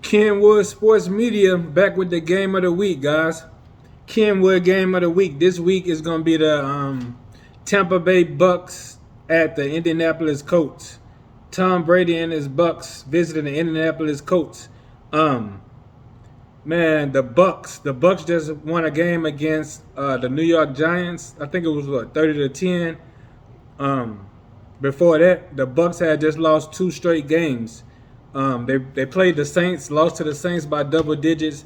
Kenwood Sports Media back with the game of the week, guys. Kenwood game of the week. This week is gonna be the Tampa Bay Bucks at the Indianapolis Colts. Tom Brady and his Bucks visiting the Indianapolis Colts. Um, Man, the Bucks just won a game against the New York Giants. I think it was what 30-10. Um, Before that, the Bucks had just lost two straight games. They played the Saints, lost to the Saints by double digits.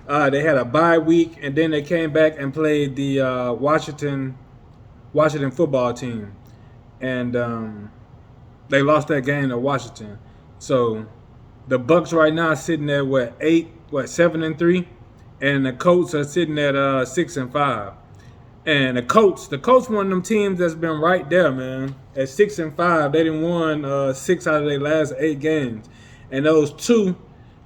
They had a bye week, and then they came back and played the Washington football team, and they lost that game to Washington. So the Bucks right now are sitting at what 7-3, and the Colts are sitting at 6-5. And the Colts one of them teams that's been right there, man. At 6-5, they didn't won 6 out of their last 8 games, and those two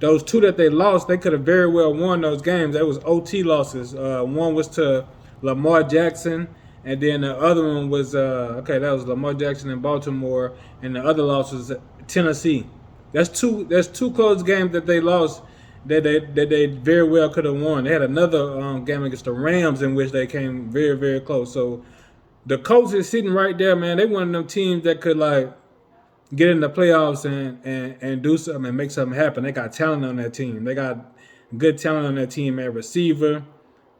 that they lost, they could have very well won those games. That was OT losses. One was to Lamar Jackson, and then the other one was that was Lamar Jackson in Baltimore, and the other loss was Tennessee. That's two close games that they lost that they very well could have won. They had another game against the Rams in which they came very, very close. So the Colts is sitting right there, man. They one of them teams that could get in the playoffs and do something and make something happen. They got talent on that team. They got good talent on that team at receiver.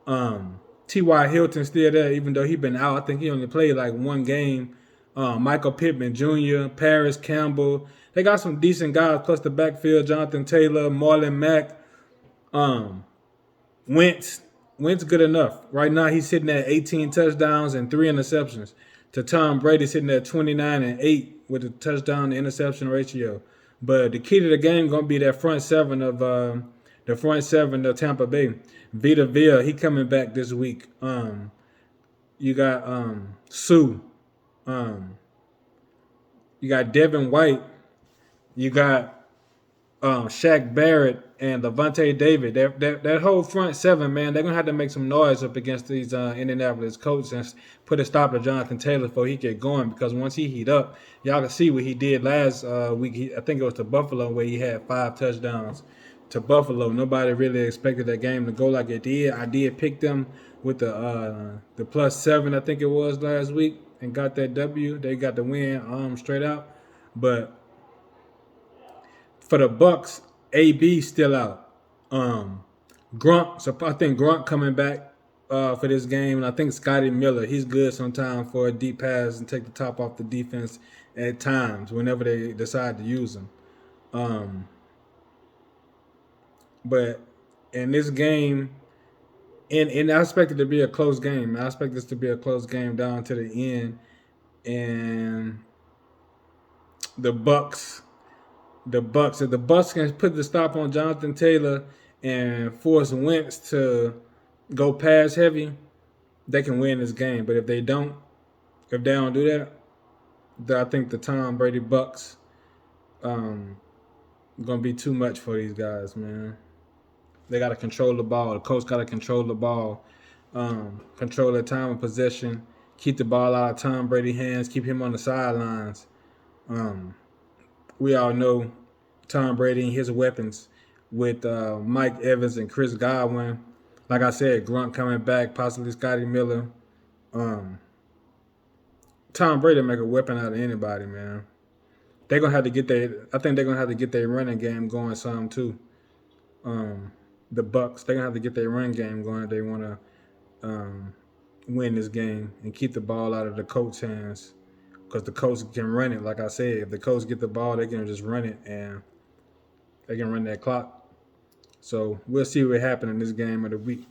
T.Y. Hilton still there, even though he been out. I think he only played like one game. Michael Pittman Jr., Paris Campbell. They got some decent guys, plus the backfield, Jonathan Taylor, Marlon Mack. Wentz. Wentz good enough. Right now he's sitting at 18 touchdowns and 3 interceptions. To Tom Brady sitting at 29-8 with a touchdown to interception ratio. But the key to the game gonna be that front seven of Tampa Bay. Vita Vea, he coming back this week. You got Sue. You got Devin White. You got Shaq Barrett and Levante David. That whole front seven, man, they're gonna have to make some noise up against these Indianapolis Colts and put a stop to Jonathan Taylor before he get going. Because once he heat up, y'all can see what he did last week. I think it was to Buffalo where he had 5 touchdowns to Buffalo. Nobody really expected that game to go like it did. I did pick them with the +7, I think it was last week, and got that W. They got the win straight out, but for the Bucks, AB still out. Grunt, so I think Grunt coming back for this game, and I think Scotty Miller, he's good sometimes for a deep pass and take the top off the defense at times whenever they decide to use him. But in this game, and I expect it to be a close game. I expect this to be a close game down to the end, and the Bucks. If the Bucks can put the stop on Jonathan Taylor and force Wentz to go pass heavy, they can win this game. But if they don't do that, then I think the Tom Brady Bucks gonna be too much for these guys, man. They gotta control the ball. The coach gotta control the ball, control their time of possession, keep the ball out of Tom Brady's hands, keep him on the sidelines. We all know Tom Brady and his weapons with Mike Evans and Chris Godwin. Like I said, Grunt coming back, possibly Scotty Miller. Tom Brady make a weapon out of anybody, man. They're gonna have to get I think they're gonna have to get their running game going some too. The Bucks, they're gonna have to get their run game going if they wanna win this game and keep the ball out of the Colts' hands. Because the Colts can run it, like I said. If the Colts get the ball, they can just run it, and they can run that clock. So we'll see what happens in this game of the week.